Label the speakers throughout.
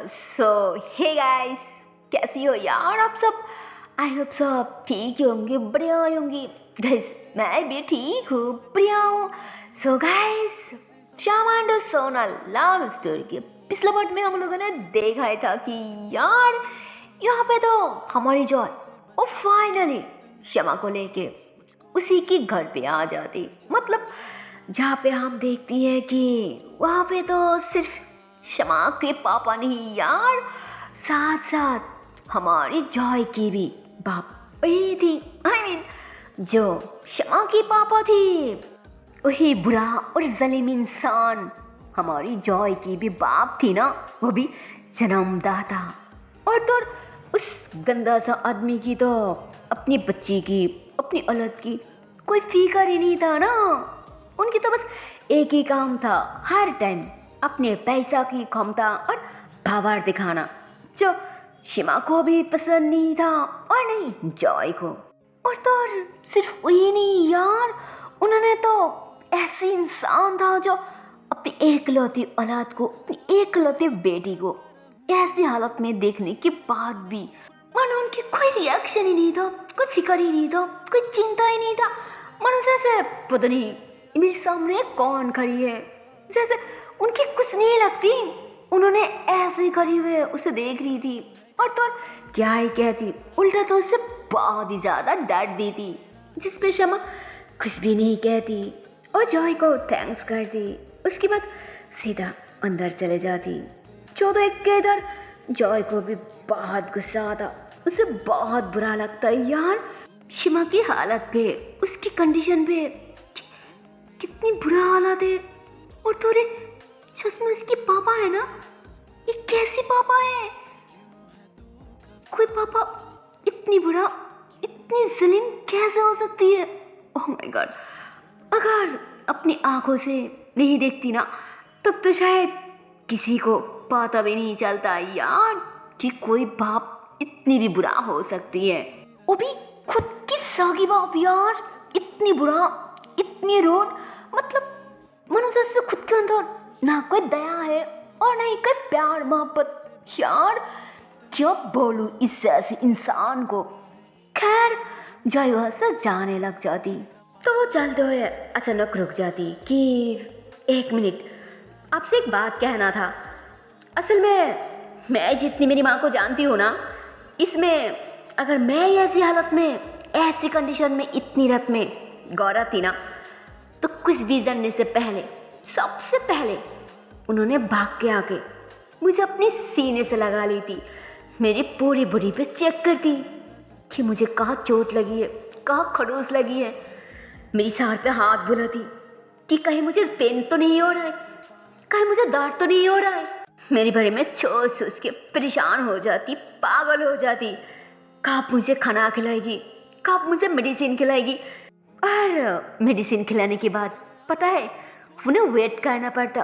Speaker 1: सो hey guys, कैसी हो यार आप सब। आई होप सब ठीक होंगे, बढ़िया होंगे। गाइस मैं भी ठीक हूँ, बढ़िया हूँ। So guys, Shyam and Sonal love story के पिछले पार्ट में हम लोगों ने देखा ही था कि यार यहाँ पे तो हमारी जॉय वो फाइनली क्षमा को लेके उसी के घर पे आ जाती। मतलब जहाँ पे हम देखती हैं कि वहाँ पे तो सिर्फ क्षमा के पापा नहीं यार, साथ साथ हमारी जॉय की भी बाप वही थी। आई मीन जो क्षमा की पापा थी वही बुरा और जालिम इंसान हमारी जॉय की भी बाप थी ना, वो भी जन्मदाता। और तो उस गंदा सा आदमी की तो अपनी बच्ची की, अपनी औलाद की कोई फिक्र ही नहीं था ना। उनकी तो बस एक ही काम था, हर टाइम अपने पैसा की क्षमता और पावर दिखाना, जो शिमा को भी पसंद नहीं था और नहीं जॉय को। और तो सिर्फ वही नहीं यार, उन्होंने तो ऐसे इंसान था जो अपनी एकलौती औलाद को, अपनी एकलौती बेटी को ऐसी हालत में देखने के बाद भी मानो उनकी कोई रिएक्शन ही नहीं था, कोई फिक्र ही नहीं था, कोई चिंता ही नहीं था। मानो जैसे पता नहीं मेरे सामने कौन खड़ी है, जैसे उनकी कुछ नहीं लगती। उन्होंने ऐसे खड़ी हुए उसे देख रही थी और तो क्या ही कहती, उल्टा तो उससे बहुत ही ज़्यादा डांट दी थी, जिस पे क्षमा कुछ भी नहीं कहती और जॉय को थैंक्स करती। उसके बाद सीधा अंदर चले जाती। जो तो एक के इधर जॉय को भी बहुत गुस्सा आता, उसे बहुत बुरा लगता है यार शिमा की हालत पे, उसकी कंडीशन पे कितनी बुरा हालत है। और थोड़े सच में उसकी पापा है ना, ये कैसी पापा है। कोई पापा इतनी बुरा, इतनी जलीम कैसे हो सकती है। ओह माय गॉड, अगर अपनी आंखों से नहीं देखती ना तब तो शायद किसी को पता भी नहीं चलता यार कि कोई बाप इतनी भी बुरा हो सकती है। वो भी खुद की सगी बाप यार, इतनी बुरा, इतनी रोड। मतलब मनुष्य से खुद के अंदर ना कोई दया है और ना ही कोई प्यार मोहब्बत यार। क्या बोलूं इस ऐसे इंसान को। खैर जॉय वहां से जाने लग जाती तो वो चलते हुए अचानक रुक जाती कि एक मिनट, आपसे एक बात कहना था। असल में मैं जितनी मेरी माँ को जानती हूँ ना, इसमें अगर मैं ऐसी हालत में, ऐसी कंडीशन में, इतनी रात में गौरा थी ना, तो कुछ भी जानने से पहले, सबसे पहले उन्होंने भाग के आके मुझे अपने सीने से लगा ली थी। मेरी पूरी बॉडी पे चेक करती कि मुझे कहाँ चोट लगी है, कहाँ खड़ूस लगी है। मेरी सर पे हाथ बुलाती कि कहीं मुझे पेन तो नहीं हो रहा है, कहीं मुझे दर्द तो नहीं हो रहा है। मेरी बॉडी में चोट सोच के परेशान हो जाती, पागल हो जाती। कब मुझे खाना खिलाएगी, कब मुझे मेडिसिन खिलाएगी। और मेडिसिन खिलाने के बाद पता है उन्हें वेट करना पड़ता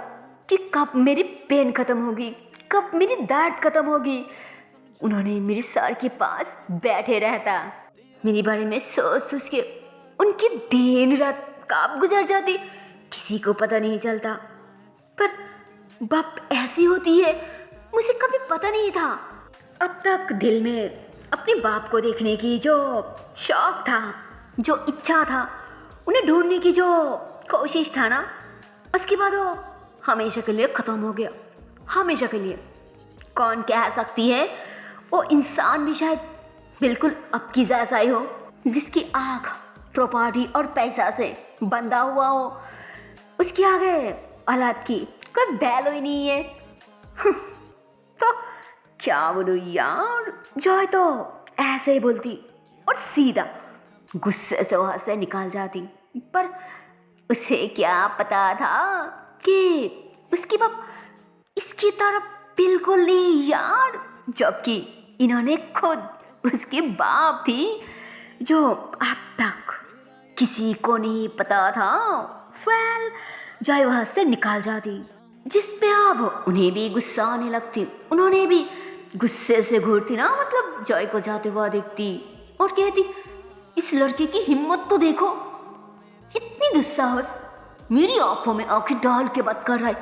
Speaker 1: कि कब मेरी पेन ख़त्म होगी, कब मेरी दर्द ख़त्म होगी। उन्होंने मेरे सर के पास बैठे रहता, मेरे बारे में सोच सोच के उनकी दिन रात कब गुजर जाती किसी को पता नहीं चलता। पर बाप ऐसी होती है मुझे कभी पता नहीं था। अब तक दिल में अपने बाप को देखने की जो शौक था, जो इच्छा था, उन्हें ढूंढने की जो कोशिश था ना, उसके बाद वो हमेशा के लिए ख़त्म हो गया, हमेशा के लिए। कौन कह सकती है वो इंसान भी शायद बिल्कुल अब की जैसा ही हो, जिसकी आँख प्रॉपर्टी और पैसा से बंधा हुआ हो। उसके आगे औलाद की कोई वैल्यू ही नहीं है। तो क्या बोलूं यार, जॉय तो ऐसे ही बोलती और सीधा गुस्से से वहाँ से निकल जाती। पर उसे क्या पता था कि उसकी बाप इसकी तरफ बिल्कुल नहीं यार, जबकि इन्होंने खुद उसकी बाप थी जो अब तक किसी को नहीं पता था। वेल जॉय वहाँ से निकल जाती, जिस पे अब उन्हें भी गुस्सा आने लगती। उन्होंने भी गुस्से से घूरती ना, मतलब जॉय को जाते हुआ देखती और कहती, इस लड़के की हिम्मत तो देखो, इतनी दुस्साहस, मेरी आंखों में आंखें डाल के बात कर रहा है,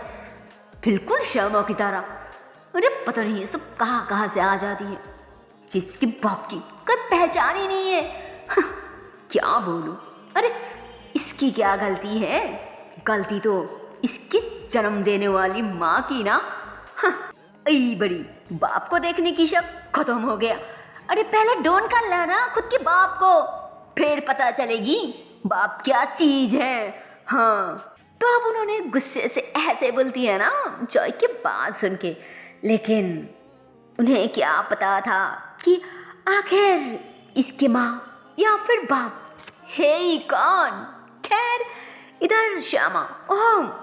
Speaker 1: बिल्कुल शर्मा की तरह। अरे पता नहीं ये सब कहाँ कहाँ से आ जाती है, जिसके बाप की कोई पहचान ही नहीं है। हाँ, क्या बोलूं। अरे इसकी क्या गलती है, गलती तो इसकी जन्म देने वाली माँ की ना। हाँ, आई बड़ी, बाप को देखने की शक खत्म हो गया। अरे पहले ढूंढ कर लाना खुद के बाप को, फिर पता चलेगी बाप क्या चीज है। हाँ, तो अब उन्होंने गुस्से से ऐसे बोलती है ना जॉय की बात सुन के, लेकिन उन्हें क्या पता था कि आखिर इसकी माँ या फिर बाप है ही कौन। खैर इधर श्यामा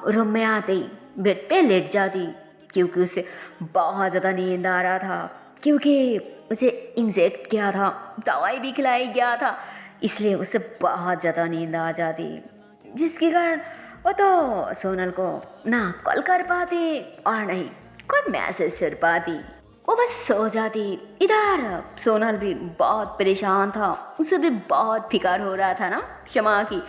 Speaker 1: रूम में आते ही बेड पे लेट जाती, क्योंकि उसे बहुत ज़्यादा नींद आ रहा था, क्योंकि उसे इंजेक्ट किया था, दवाई भी खिलाई गया था, इसलिए उसे बहुत ज़्यादा नींद आ जाती, जिसके कारण वो तो सोनल को ना कॉल कर पाती और नहीं कोई मैसेज कर पाती, वो बस सो जाती। इधर सोनल भी बहुत परेशान था, उसे भी बहुत फिक्र हो रहा था ना क्षमा की,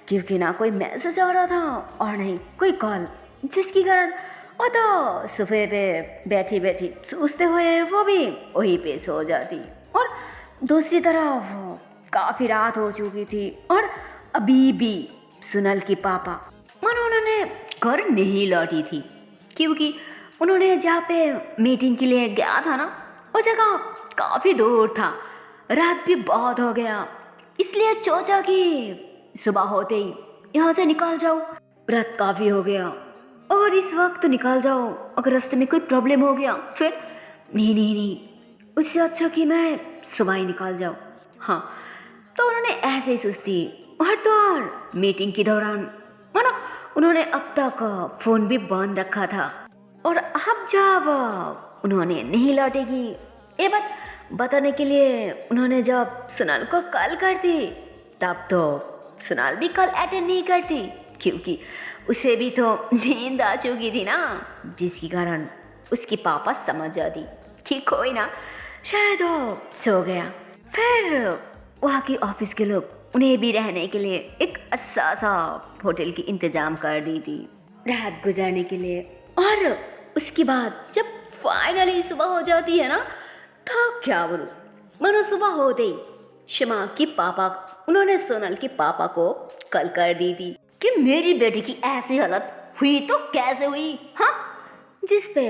Speaker 1: क्योंकि ना कोई मैसेज आ रहा था और नहीं कोई कॉल, जिसके कारण वो तो सोफे पे बैठी बैठी सोचते हुए वो भी वहीं पे सो जाती। और दूसरी तरफ काफ़ी रात हो चुकी थी और अभी भी सोनल के पापा मानो उन्होंने घर नहीं लौटी थी, क्योंकि उन्होंने जहाँ पे मीटिंग के लिए गया था ना वो जगह काफ़ी दूर था, रात भी बहुत हो गया, इसलिए सोचा कि सुबह होते ही यहाँ से निकल जाओ, रात काफ़ी हो गया, अगर इस वक्त निकल जाओ अगर रास्ते में कोई प्रॉब्लम हो गया फिर नहीं, उससे अच्छा कि मैं सुबह ही निकल जाऊँ। हाँ, तो उन्होंने ऐसे ही सोचती। और तो और मीटिंग के दौरान मानो उन्होंने अब तक फ़ोन भी बंद रखा था, और अब जब उन्होंने नहीं लौटेगी ये बात बताने के लिए उन्होंने जब सोनल को कॉल कर दी, तब तो सोनल भी कॉल अटेंड नहीं करती, क्योंकि उसे भी तो नींद आ चुकी थी ना, जिसके कारण उसके पापा समझ जाती कि कोई ना शायद वो सो गया। फिर वहाँ की ऑफिस के लोग उन्हें भी रहने के लिए एक अच्छा सा होटल की इंतजाम कर दी थी रात गुजारने के लिए। और उसके बाद जब फाइनली सुबह हो जाती है ना, तो क्या बोलूं, मानो सुबह होते ही शमा की पापा उन्होंने सोनल के पापा को कॉल कर दी थी कि मेरी बेटी की ऐसी हालत हुई तो कैसे हुई। हाँ, जिस पे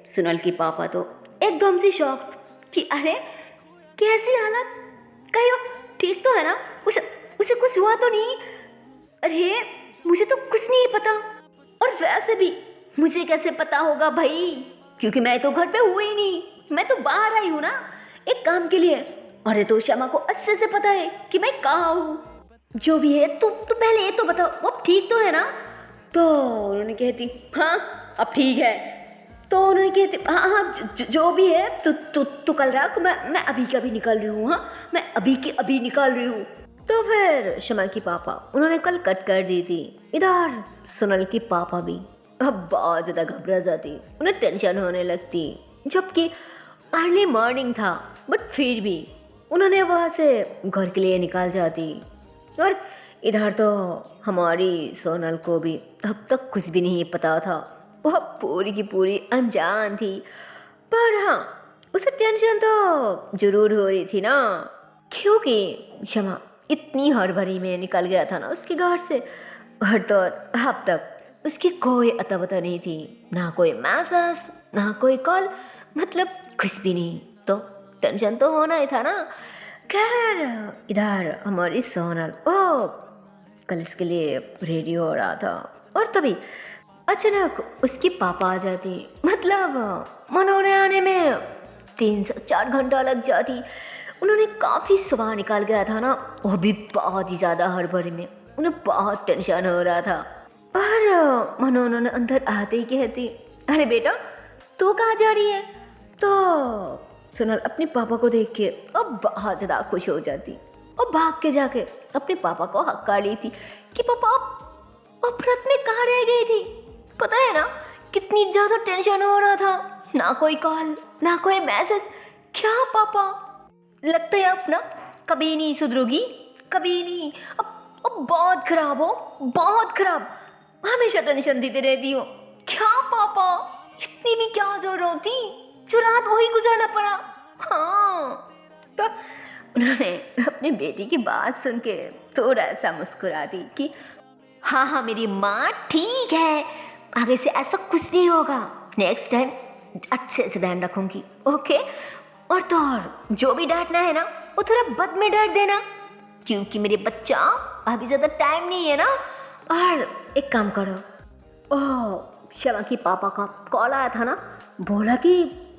Speaker 1: सोनल के पापा तो एकदम से शॉक्ड कि अरे कैसी हालत, कहीं वो ठीक तो है ना, उसे कुछ हुआ तो नहीं। अरे मुझे तो कुछ नहीं पता, और वैसे भी मुझे कैसे पता होगा भाई, क्योंकि मैं तो घर पे हुई ही नहीं, मैं तो बाहर आई हूँ ना एक काम के लिए। अरे तो श्यामा को अच्छे से पता है कि मैं कहाँ हूँ। जो भी है तू पहले ये तो बताओ वो अब ठीक तो है ना। तो उन्होंने कहती हाँ अब ठीक है। तो उन्होंने कहती हाँ जो भी है तू कल रख, मैं अभी के अभी निकल रही हूँ। हाँ, मैं अभी की अभी निकल रही हूँ। तो फिर शमा की पापा उन्होंने कल कट कर दी थी। इधर सोनल की पापा भी अब बहुत ज़्यादा घबरा जाती, उन्हें टेंशन होने लगती, जबकि अर्ली मॉर्निंग था, बट फिर भी उन्होंने वहाँ से घर के लिए निकल जाती। और इधर तो हमारी सोनल को भी अब तक कुछ भी नहीं पता था, वह पूरी की पूरी अनजान थी। पर हाँ, उसे टेंशन तो जरूर हो रही थी ना, क्योंकि शमा इतनी हड़बड़ी में निकल गया था ना उसके घर से, और तो अब तक उसकी कोई अता पता नहीं थी, ना कोई मैसेज ना कोई कॉल, मतलब कुछ भी नहीं। तो टेंशन तो होना ही था ना। खैर इधर हमारी सोनल कल इसके लिए रेडी हो रहा था, और तभी अचानक उसके पापा आ जाती, मतलब मनोने आने में 3 से 4 घंटा लग जाती। उन्होंने काफ़ी सुबह निकाल गया था ना, वो भी बहुत ही ज़्यादा हड़बड़ी में, उन्हें बहुत टेंशन हो रहा था। और मनो उन्होंने अंदर आते ही कहती अरे बेटा तू कहाँ जा रही है। तो सोनल अपने पापा को देख के अब बहुत ज़्यादा खुश हो जाती और भाग के जाके अपने पापा को हक्का ली थी कि पापा आप रात में कहाँ रह गई थी। पता है ना कितनी ज़्यादा टेंशन हो रहा था, ना कोई कॉल ना कोई मैसेज। क्या पापा लगता है आप ना कभी नहीं सुधरोगी, कभी नहीं, अब बहुत खराब हो, बहुत खराब, हमेशा टेंशन देते रहती हो। क्या पापा इतनी भी क्या जरूरत थी, जो रात वही गुजारना पड़ा। हाँ, तो उन्होंने अपनी बेटी की बात सुन के थोड़ा सा मुस्कुरा दी कि हाँ हाँ मेरी माँ ठीक है, आगे से ऐसा कुछ नहीं होगा, नेक्स्ट टाइम अच्छे से ध्यान रखूंगी, ओके। और तो और जो भी डांटना है ना वो थोड़ा बद में डांट देना, क्योंकि मेरे बच्चा अभी ज़्यादा टाइम नहीं है ना। और एक काम करो, ओह शमा की पापा का कॉल आया था ना, बोला कि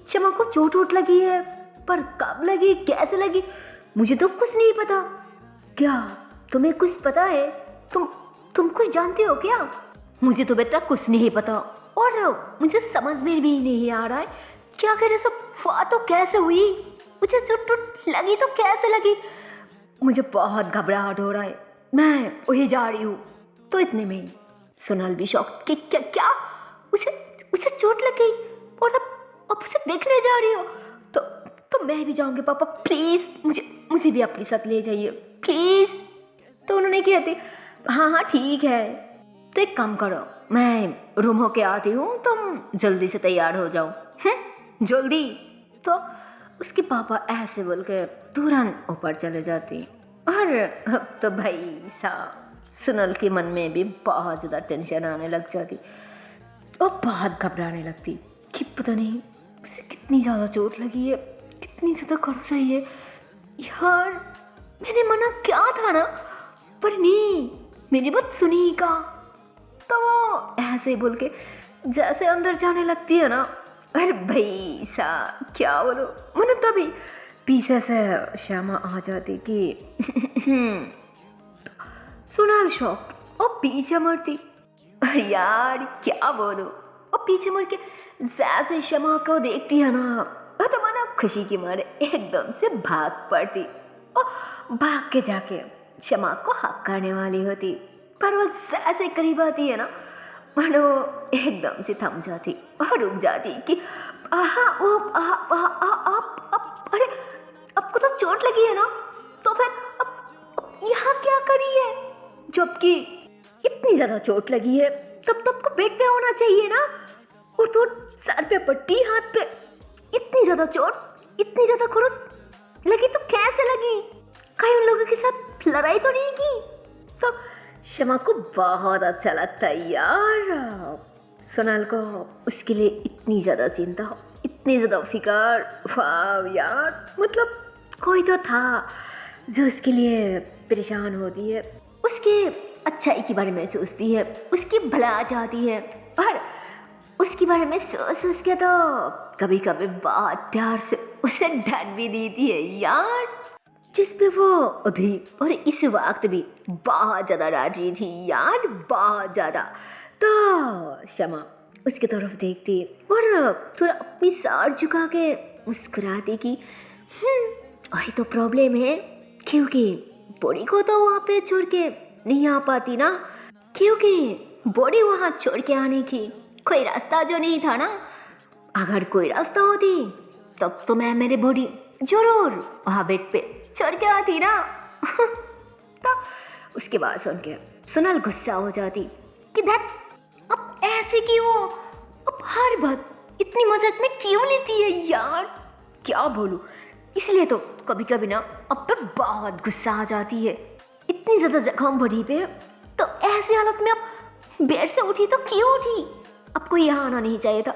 Speaker 1: शमा को चोट वोट लगी है, पर कब लगी कैसे लगी मुझे तो कुछ नहीं पता। क्या तुम्हें कुछ पता है? तुम कुछ जानते हो क्या? मुझे तो बेटा कुछ नहीं पता, और मुझे समझ में भी नहीं आ रहा है क्या करे सब बात तो कैसे हुई, मुझे चोट लगी तो कैसे लगी, मुझे बहुत घबराहट हो रहा है, मैं वही जा रही हूँ। तो इतने में सोनल भी शॉक कि क्या उसे चोट लग गई और अब उसे देखने जा रही हो? तो मैं भी जाऊंगी पापा, प्लीज़ मुझे भी अपने साथ ले जाइए प्लीज़। तो उन्होंने कहा थी हाँ ठीक है, तो एक काम करो, मैं रूम होके आती हूँ, तुम जल्दी से तैयार हो जाओ, जल्दी। तो उसके पापा ऐसे बोल के तुरंत ऊपर चले जाती। और अब तो भाई साहब सोनल के मन में भी बहुत ज़्यादा टेंशन आने लग जाती और बहुत घबराने लगती कि पता नहीं उसे कितनी ज़्यादा चोट लगी है, कितनी ज़्यादा कर्ज है यार, मैंने मना क्या था ना, पर नहीं मेरी बात सुनी का। तो वो ऐसे ही बोल के जैसे अंदर जाने लगती है ना, अरे भाई साहब क्या बोलो, मैंने तभी पीछे से श्यामा आ जाती कि सोनल शॉक और पीछे मुड़ती, अरे यार क्या बोलो, और पीछे मुड़ के जैसे श्यामा को देखती है ना, तो माना खुशी की मारे एकदम से भाग पड़ती और भाग के जाके श्यामा को हक करने वाली होती, पर वो जैसे करीब आती है ना, मानो एकदम से थम जाती और रुक जाती कि अरे आपको तो चोट लगी है ना, तो फिर अब यहाँ क्या करी है, जबकि इतनी ज़्यादा चोट लगी है तब तो आपको बेड पे होना चाहिए ना, और तो सर पे पट्टी, हाथ पे इतनी ज़्यादा चोट, इतनी ज़्यादा खुरस लगी तो कैसे लगी, कहीं उन लोगों के साथ लड़ाई तो नहीं की? तो शमा को बहुत अच्छा लगता है यार, सोनल को उसके लिए इतनी ज़्यादा चिंता, इतनी ज़्यादा फिकर, वाह यार, मतलब कोई तो था जो उसके लिए परेशान होती है, उसके अच्छाई के बारे में सोचती है, उसकी भला चाहती है, और उसके बारे में सोच के तो कभी कभी बहुत प्यार से उसे डांट भी देती है यार, जिस पे वो अभी और इस वक्त भी बहुत ज़्यादा डांट रही थी यार, बहुत ज़्यादा। तो शमा उसकी तरफ देखती और थोड़ा अपनी सर झुका के मुस्कुराती कि वही तो प्रॉब्लम है, क्योंकि बॉडी को तो वहाँ पे छोड़ के नहीं आ पाती ना, क्योंकि बॉडी वहाँ छोड़ के आने की कोई रास्ता जो नहीं था ना, अगर कोई रास्ता होती तब तो मैं मेरे बॉडी जरूर वहाँ बेड पे छोड़ के आती ना। तो उसके बाद सुन के सोनल गुस्सा हो जाती कि दैट अब ऐसे क्यों, अब हर बात इतनी मजाक में क्यों लेती है यार, क्या बोलूँ, इसलिए तो कभी कभी ना अब पे बहुत गुस्सा आ जाती है, इतनी ज़्यादा जख्म भरी पे, तो ऐसी हालत में अब बेड से उठी तो क्यों उठी, आपको यहाँ आना नहीं चाहिए था,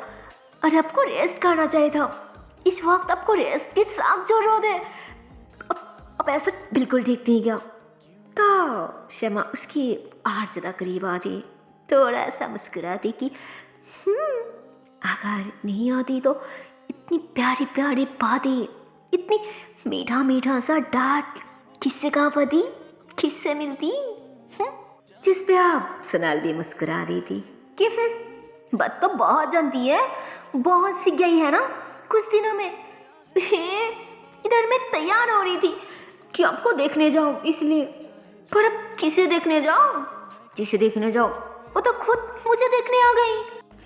Speaker 1: और आपको रेस्ट करना चाहिए था, इस वक्त आपको रेस्ट की सख्त जरूरत है, अब ऐसा बिल्कुल ठीक नहीं गया। तो शमा उसकी और ज़्यादा करीब आती, थोड़ा सा मुस्कुराती कि अगर नहीं आती तो इतनी प्यारी प्यारी बातें, इतनी मीठा मीठा सा डांट किससे कहा पाती, किससे मिलती, जिस पे आप सोनल भी मुस्कुरा रही थी कि बात तो बहुत जानती है, बहुत सीख गई है ना कुछ दिनों में। इधर मैं तैयार हो रही थी कि आपको देखने जाऊं, इसलिए, पर अब किसे देखने जाऊं, जिसे देखने जाओ वो तो खुद मुझे देखने आ गई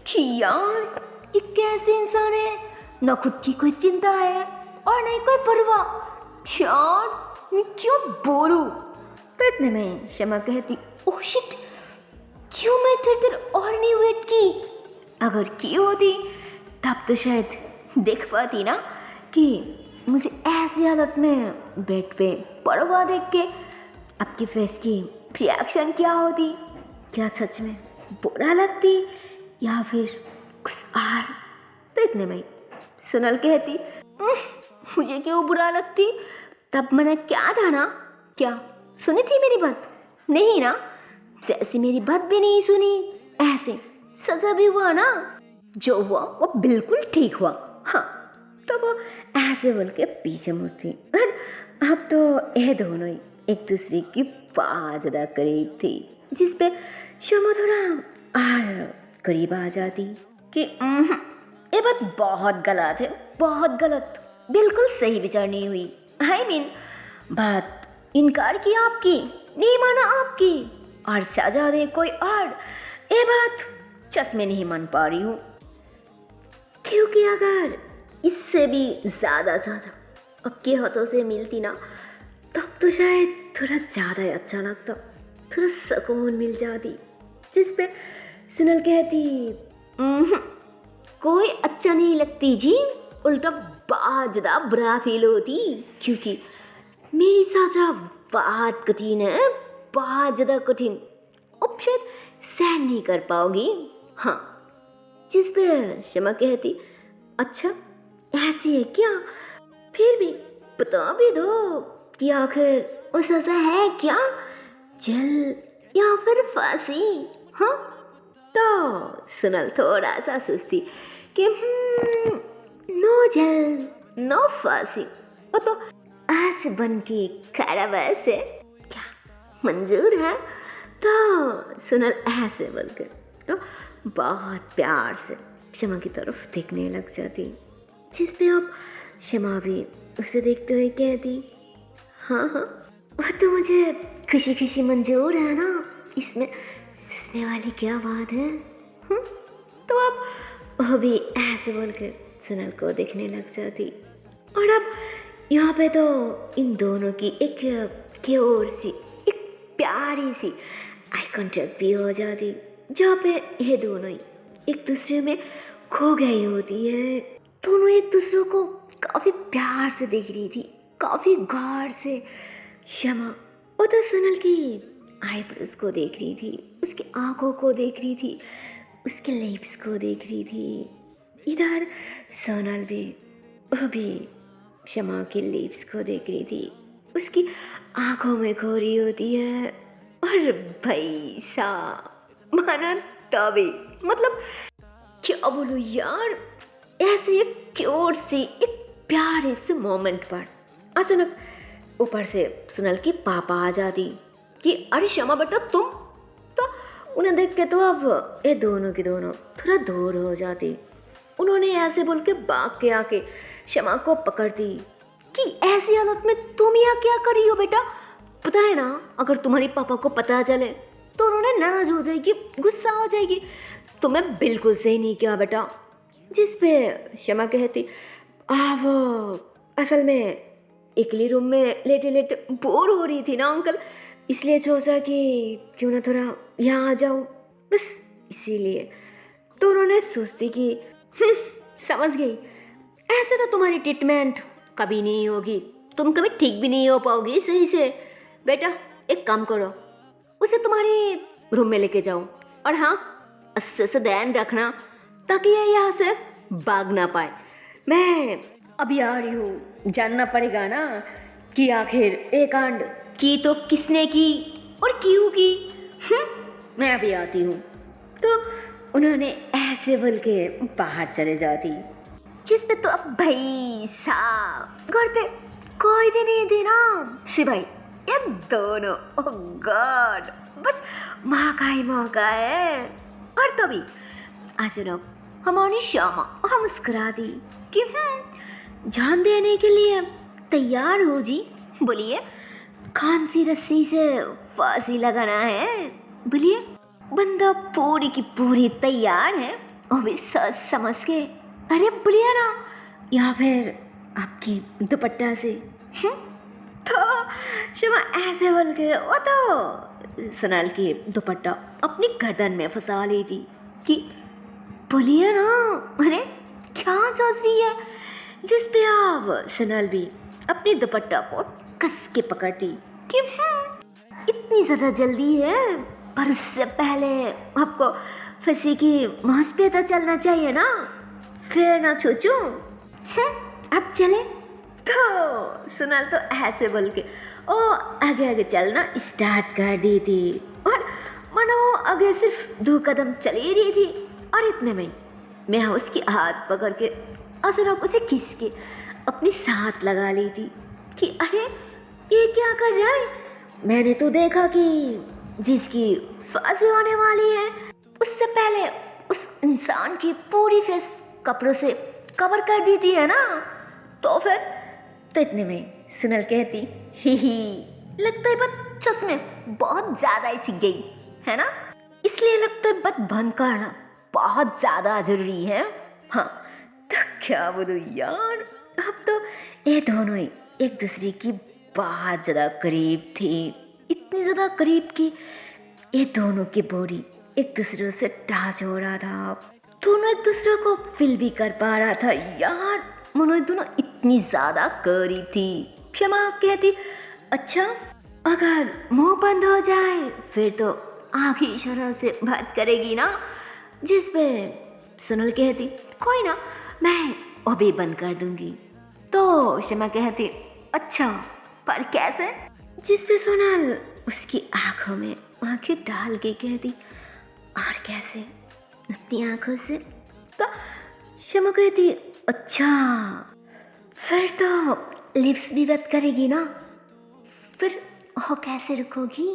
Speaker 1: कि यार ये कैसे इंसान है, न खुद की कोई चिंता है और नहीं कोई परवाह, यार मैं क्यों बोलूं। तो इतने में शमा कहती ओह शिट, क्यों मैं थोड़ी देर और नहीं वेट की, अगर की होती तब तो शायद देख पाती ना कि मुझे ऐसी हालत में बेड पे पड़ा हुआ देख के आपकी फेस की रिएक्शन क्या होती? क्या सच में बुरा लगती या फिर कुछ और? तो इतने में ही सोनल कहती, मुझे क्यों बुरा लगती? तब मैंने क्या था ना, क्या सुनी थी मेरी बात? नहीं ना, जैसी मेरी बात भी नहीं सुनी ऐसे सजा भी हुआ ना, जो हुआ वो बिल्कुल ठीक हुआ। हाँ, तो वो ऐसे बोल के पीछे मुड़ती और अब तो ये दोनों ही एक दूसरे की बहुत ज़्यादा करीब थी, जिस पे शमा थोड़ा और करीब आ जाती कि ये बात बहुत गलत है, बहुत गलत, बिल्कुल सही विचार नहीं हुई। आई मीन बात इनकार किया आपकी, नहीं माना आपकी, और सजा दे कोई और, ये बात सच में नहीं मान पा रही हूँ। क्योंकि अगर इससे भी ज़्यादा सजा आपके हाथों से मिलती ना, तब तो शायद थोड़ा ज़्यादा ही अच्छा लगता, थोड़ा सुकून मिल जाती। जिस पे सुनल कहती, कोई अच्छा नहीं लगती जी, उल्टा बहुत ज़्यादा बुरा फील होती, क्योंकि मेरी सजा बहुत कठिन है, बहुत ज़्यादा कठिन, अब शायद सहन नहीं कर पाओगी। हाँ, जिस पे शमा कहती, अच्छा ऐसी है क्या? फिर भी बता भी दो कि आखिर वो सजा है क्या, जेल या फिर फांसी? हाँ, तो सुनल थोड़ा सा सुस्ती कि नो जेल नो फांसी, वो तो ऐसे बन के खड़ा वैसे क्या मंजूर है? तो सुनल ऐसे बोलकर तो बहुत प्यार से शमा की तरफ देखने लग जाती, जिस पे अब शमा भी उसे देखते हुए कहती, हाँ हाँ, वो तो मुझे खुशी खुशी मंजूर है ना, इसमें सोचने वाली क्या बात है? तो अब वो भी ऐसे बोलकर सुनल को देखने लग जाती, और अब यहाँ पे तो इन दोनों की एक क्योर सी, एक प्यारी सी आई कॉन्टैक्ट भी हो जाती, जहाँ पे ये दोनों ही एक दूसरे में खो गई होती है। दोनों एक दूसरे को काफ़ी प्यार से देख रही थी, काफ़ी गौर से। शमा वो तो सुनल की आईब्रोज को देख रही थी, उसकी आंखों को देख रही थी, उसके लिप्स को देख रही थी। इधर सोनल भी, वो भी शमा के लिप्स को देख रही थी, उसकी आंखों में खो रही होती है। और भाई साहब माना तभी, मतलब क्या बोलूं यार, ऐसे एक क्यूट सी, एक प्यारे से मोमेंट पर अचानक ऊपर से सुनल की पापा आ जाती कि अरे शमा बेटा तुम, तो उन्हें देख के तो अब ये दोनों की दोनों थोड़ा दूर हो जाती। उन्होंने ऐसे बोल के भाग के आके शमा को पकड़ती कि ऐसी हालत में तुम यहाँ क्या कर रही हो बेटा? पता है ना, अगर तुम्हारे पापा को पता चले तो उन्होंने नाराज हो जाएगी, गुस्सा हो जाएगी, तुम्हें बिल्कुल सही नहीं किया बेटा। जिस पे शमा कहती, वो असल में एकली रूम में लेटे लेटे बोर हो रही थी ना अंकल, इसलिए सोचा कि क्यों ना थोड़ा यहाँ आ जाऊँ, बस इसीलिए। तो उन्होंने सोचती कि समझ गई, ऐसे तो तुम्हारी ट्रीटमेंट कभी नहीं होगी, तुम कभी ठीक भी नहीं हो पाओगी सही से। बेटा एक काम करो, उसे तुम्हारे रूम में लेके जाओ, और हाँ अच्छे से ध्यान रखना ताकि ये यहाँ से भाग ना पाए। मैं अभी आ रही हूँ, जानना पड़ेगा ना कि आखिर ये कांड की तो किसने की और क्यों की। मैं अभी आती हूँ। तो उन्होंने ऐसे बोल के बाहर चले जाती, जिस पे तो अब भाई साहब घर पे कोई भी नहीं थी ना सिवाय ये दोनों। ओह गॉड, बस मौका ही मौका है। और तभी अचानक हमारी श्यामा मुस्कुरा दी कि जान देने के लिए तैयार हो जी? बोलिए कौन सी रस्सी से फांसी लगाना है? बोलिए। बंदा पूरी की पूरी तैयार है, वो भी सच समझ के। अरे बोलिए ना, या फिर आपकी दुपट्टा से। तो शमा ऐसे बोल के वो तो सोनल की दुपट्टा अपनी गर्दन में फंसा ली थी कि बोलिए ना, अरे क्या सोच रही है, जिस पे अब सोनल भी अपने दुपट्टा को कस के पकड़ती कि इतनी ज़्यादा जल्दी है, पर उससे पहले आपको फंसी की मौज पे तो चलना चाहिए ना, फिर ना सोचूं। अब चले। तो सोनल तो ऐसे बोल के ओ आगे आगे चलना स्टार्ट कर दी थी, और मानो वो आगे सिर्फ 2 कदम चल ही रही थी, और इतने में मैं उसकी हाथ पकड़ के अचानक उसे खींच के अपनी साथ लगा ली थी कि अरे ये क्या कर रहा है। मैंने तो देखा कि जिसकी फांसी होने वाली है उससे पहले उस इंसान की पूरी फेस कपड़ों से कवर कर दी थी है ना। तो फिर तो इतने में सोनल कहती ही लगता है बात सच में बहुत ज़्यादा ही सीख गई है ना, इसलिए लगता है बात बंद करना बहुत ज़्यादा ज़रूरी है। हाँ तो क्या बोलूँ यार, अब तो ये दोनों ही एक दूसरे की बहुत ज़्यादा करीब थी, इतनी ज़्यादा करीब कि ये दोनों की बॉडी एक दूसरे से टच हो रहा था, दोनों एक दूसरे को फील भी कर पा रहा था यार। मानो दोनों इतनी ज़्यादा करीब थी। क्षमा कहती अच्छा अगर मुंह बंद हो जाए फिर तो आंखें इशारा से बात करेगी ना, जिस पे सोनल कहती कोई ना मैं अभी बंद कर दूंगी। तो क्षमा कहती अच्छा पर कैसे, जिस पे सोनल उसकी आंखों में आंखें डाल के कहती और कैसे, अपनी आंखों से। तो क्षमा कहती अच्छा फिर तो लिप्स भी बात करेगी ना, फिर वो कैसे रुकोगी।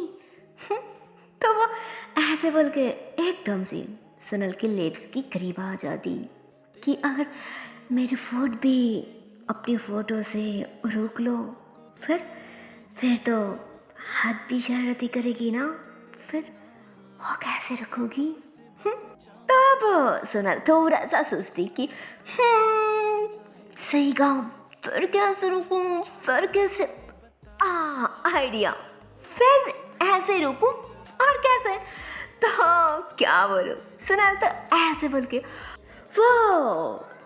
Speaker 1: तो वो ऐसे बोल के एकदम से सोनल के लिप्स की करीब आ जाती कि अगर मेरी फोट भी अपनी फ़ोटो से रोक लो फिर तो हाथ भी शरारती करेगी ना, फिर वो कैसे रखोगी। तब सोनल थोड़ा सा सोचती कि सही गाँव फिर कैसे रुकूं, फिर कैसे आइडिया, फिर ऐसे रुकूं और कैसे। तो क्या बोलूं, सोनल तो ऐसे बोल के वो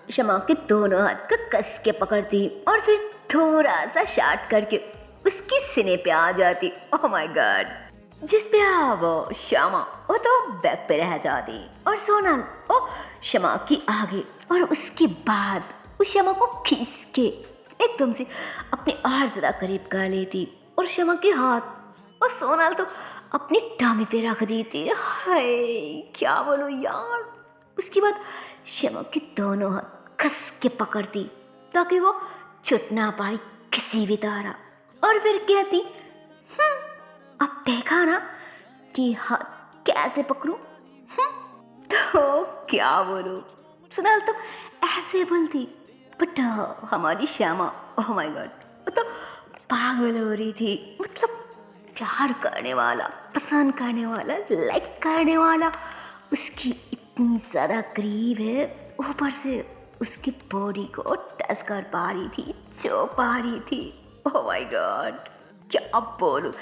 Speaker 1: क्षमा के दोनों हाथ को कस के पकड़ती और फिर थोड़ा सा शार्ट करके उसकी सीने पे आ जाती। ओह माय गॉड, जिस पे वो क्षमा वो तो बैक पे रह जाती और सोनल ओ क्षमा की आगे, और उसके बाद उस क्षमा को खींच के एकदम से अपने और ज़्यादा करीब कर लेती और क्षमा के हाथ और सोनल तो अपनी टामी पे रख देती। हाय क्या बोलूं यार। उसके बाद क्षमा के दोनों हाथ कस के पकड़ती ताकि वो छूट ना पाए किसी भी तरह, और फिर कहती अब देखा ना कि हाथ कैसे पकड़ूं। तो क्या बोलूं, सोनल तो ऐसे बोलती बट हमारी श्यामा ओह माय गॉड वो तो पागल हो रही थी। मतलब प्यार करने वाला, पसंद करने वाला, लाइक करने वाला उसकी इतनी ज़्यादा करीब है, ऊपर से उसकी बॉडी को टच कर पा रही थी, छू पा रही थी। ओह माय गॉड क्या अब बोलूं,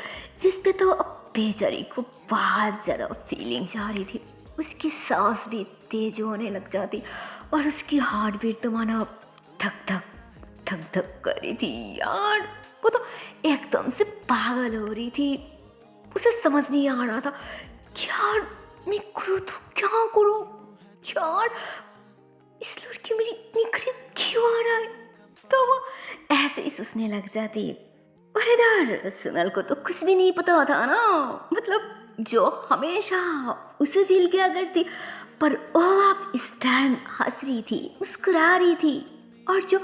Speaker 1: जिस पे तो अब बेचारी को बहुत ज़्यादा फीलिंग्स आ रही थी। उसकी सांस भी तेज होने लग जाती और उसकी हार्ट बीट तो माना धक धक धक धक कर रही थी यार। वो तो एकदम से पागल हो रही थी, उसे समझ नहीं आ रहा था कि यार मैं करूँ तो क्या करूँ यार, इस लड़की मेरी इतनी करीब क्यों आ रहा है। तो वो ऐसे ही सोचने लग जाती। और इधर सोनल को तो कुछ भी नहीं पता था ना, मतलब जो हमेशा उसे फील किया करती, पर वो अब इस टाइम हंस रही थी, मुस्कुरा रही थी, और जो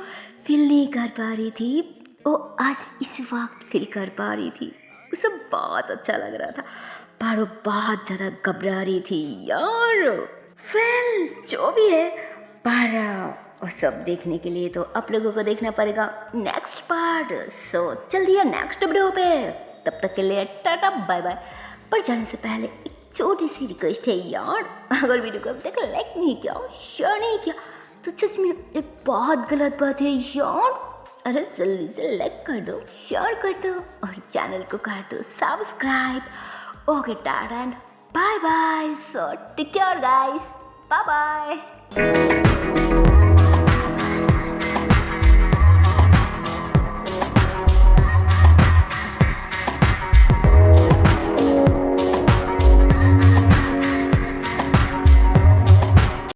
Speaker 1: फील नहीं कर पा रही थी वो आज इस वक्त फील कर पा रही थी। उसे बहुत अच्छा लग रहा था, पर वो बहुत ज़्यादा घबरा रही थी यार। वेल जो भी है, पर वो सब देखने के लिए तो आप लोगों को देखना पड़ेगा नेक्स्ट पार्ट। सो जल्दी है नेक्स्ट वीडियो पे, तब तक के लिए टाटा बाय बाय। पर जाने से पहले एक छोटी सी रिक्वेस्ट है यार, अगर वीडियो को अब तक लाइक नहीं किया, शेयर नहीं किया तो सच में एक बहुत गलत बात है यार। अरे जल्दी से लाइक कर दो, शेयर कर दो और चैनल को कर दो subscribe. Okay tata and bye bye. So take care guys, bye bye.